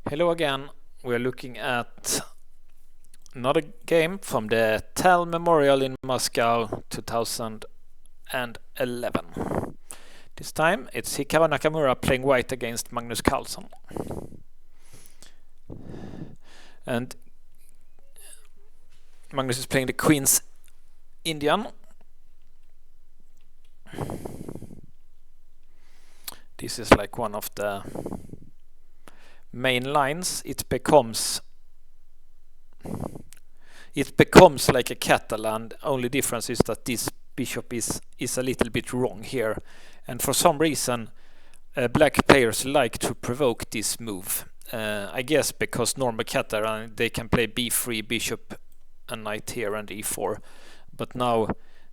Hello again. We are looking at another game from the Tal Memorial in Moscow 2011. This time it's Hikaru Nakamura playing white against Magnus Carlsen. And Magnus is playing the Queen's Indian. This is like one of the main lines. It becomes like a Catalan. Only difference is that this bishop is a little bit wrong here, and for some reason black players like to provoke this move. I guess because normal Catalan they can play b3, bishop and knight here, and e4, but now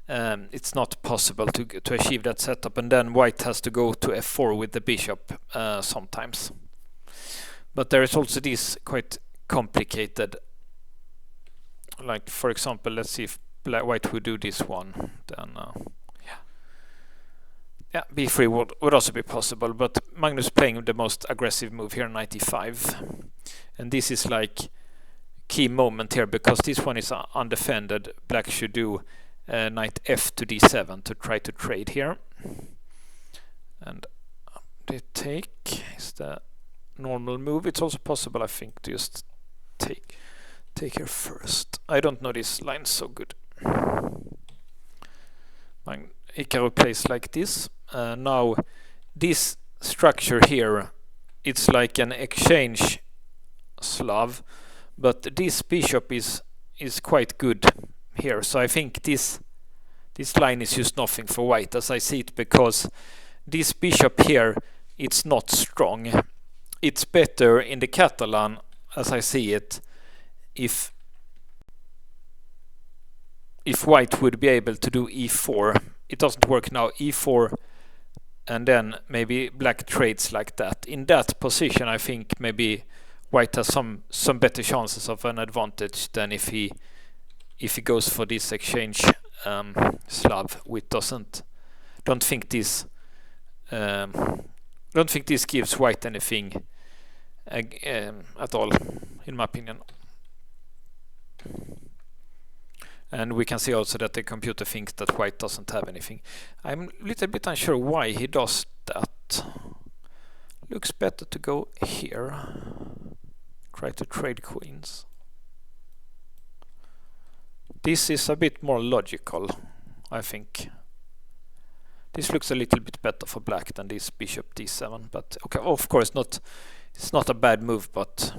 it's not possible to achieve that setup, and then white has to go to f4 with the bishop sometimes. But there is also this quite complicated, like for example, let's see if white would do this one, then yeah, b3 would also be possible, but Magnus playing the most aggressive move here, knight e5, and this is like key moment here because this one is undefended. Black should do knight f to d7 to try to trade here, and the take is the normal move. It's also possible, I think, to just take here first. I don't know this line so good. Hikaru plays like this. Now this structure here, it's like an exchange Slav, but this bishop is quite good here, so I think this line is just nothing for white as I see it, because this bishop here, it's not strong. It's better in the Catalan, as I see it, if white would be able to do e4. It doesn't work now. E4, and then maybe black trades like that. In that position, I think maybe white has some better chances of an advantage than if he goes for this exchange Slav, which don't think this gives white anything at all, in my opinion. And we can see also that the computer thinks that white doesn't have anything. I'm a little bit unsure why he does that. Looks better to go here. Try to trade queens. This is a bit more logical, I think. This looks a little bit better for black than this bishop d7, but okay, of course it's not a bad move, but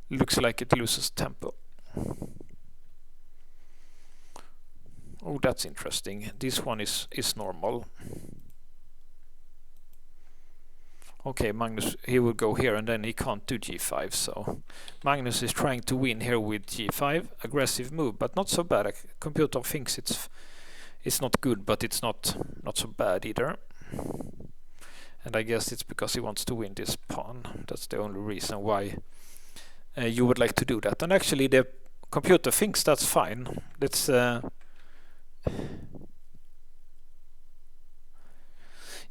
looks like it loses tempo. Oh, that's interesting. This one is normal. Okay, Magnus, he will go here, and then he can't do g5, so Magnus is trying to win here with g5. Aggressive move, but not so bad. Computer thinks it's not good, but it's not so bad either. And I guess it's because he wants to win this pawn. That's the only reason why you would like to do that. And actually the computer thinks that's fine. Let's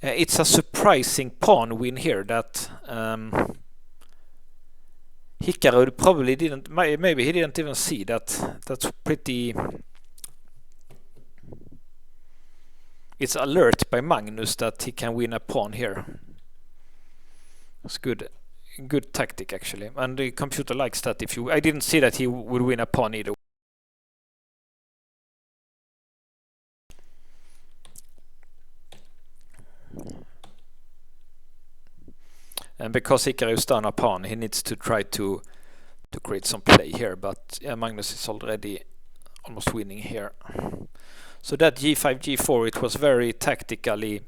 it's a surprising pawn win here that Hikaru probably didn't, maybe he didn't even see that. That's pretty, it's alert by Magnus that he can win a pawn here. It's good tactic actually, and the computer likes that. I didn't see that he would win a pawn either. And because Hikaru is down a pawn, he needs to try to create some play here, but Magnus is already almost winning here. So that g5, g4, it was very tactically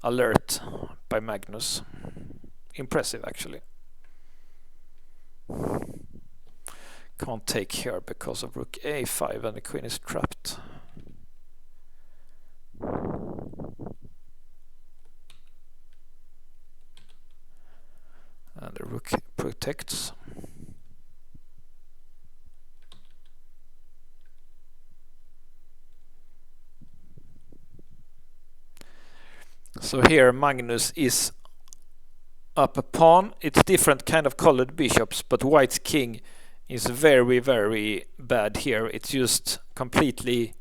alert by Magnus. Impressive actually. Can't take here because of rook a5 and the queen is trapped. And the rook protects. So here Magnus is up a pawn. It's different kind of colored bishops, but white's king is very, very bad here. It's just completely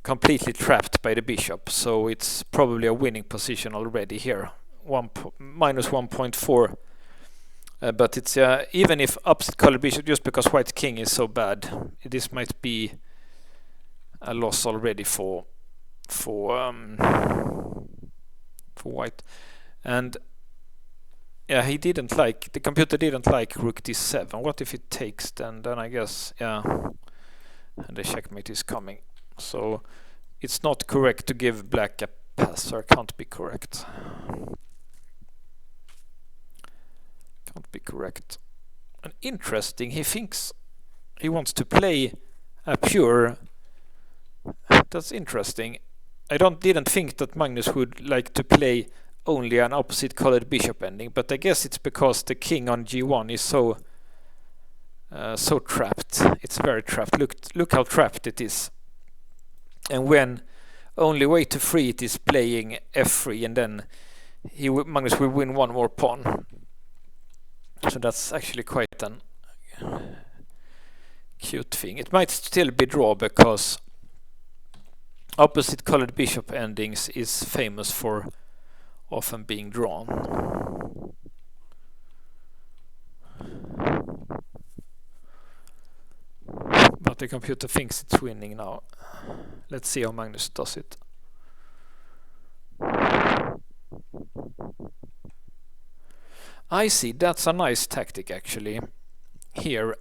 trapped by the bishop, so it's probably a winning position already here. Minus 1.4. But it's even if opposite colored bishop, just because white's king is so bad, this might be a loss already for white. And yeah, the computer didn't like rook d7. What if it takes then? Then I guess, yeah, and the checkmate is coming. So it's not correct to give black a pass, or can't be correct. Can't be correct. And interesting, he thinks he wants to play a pure. That's interesting. I didn't think that Magnus would like to play only an opposite colored bishop ending, but I guess it's because the king on g1 is so trapped. It's very trapped. Look how trapped it is. And when only way to free it is playing f3, and then Magnus will win one more pawn. So that's actually quite an cute thing. It might still be draw because opposite colored bishop endings is famous for often being drawn. But the computer thinks it's winning now. Let's see how Magnus does it. I see, that's a nice tactic actually. Here,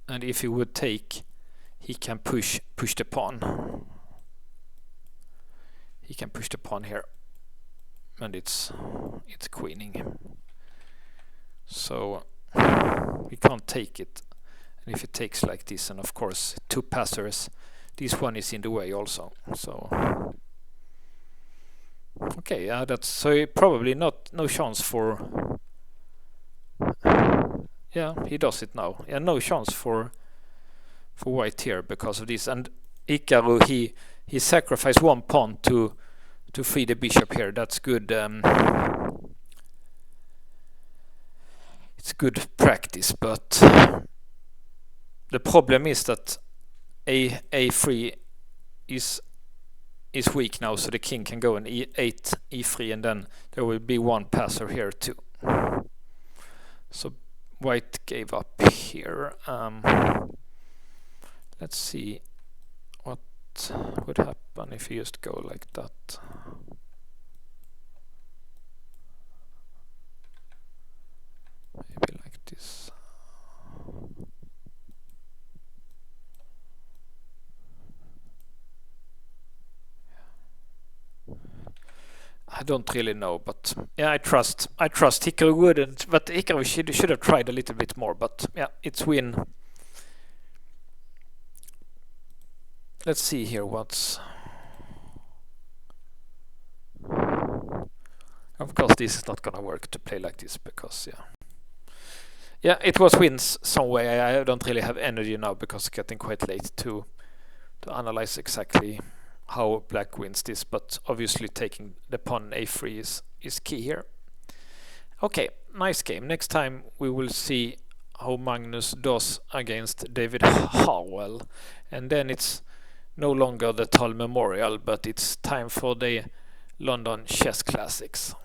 and if he would take, he can push the pawn. He can push the pawn here, and it's queening. So he can't take it. And if it takes like this, and of course two passers, this one is in the way also. So okay, that's so probably no chance for. Yeah, he does it now. Yeah, no chance for white here because of this. And Hikaru, he sacrificed one pawn to free the bishop here. That's good. It's good practice, but the problem is that a3 is weak now, so the king can go in e8, e3, and then there will be one passer here too. So white gave up here. Let's see what would happen if you just go like that. Maybe like this. I don't really know, but yeah, I trust Hikaru wouldn't, but Hikaru should have tried a little bit more, but yeah, it's win. Let's see here what's. Of course, this is not gonna work to play like this because yeah, it was wins some way. I don't really have energy now because it's getting quite late to analyze exactly how black wins this, but obviously taking the pawn a3 is key here. Okay, nice game. Next time we will see how Magnus does against David Harwell, and then it's no longer the Tal Memorial, but it's time for the London Chess Classics.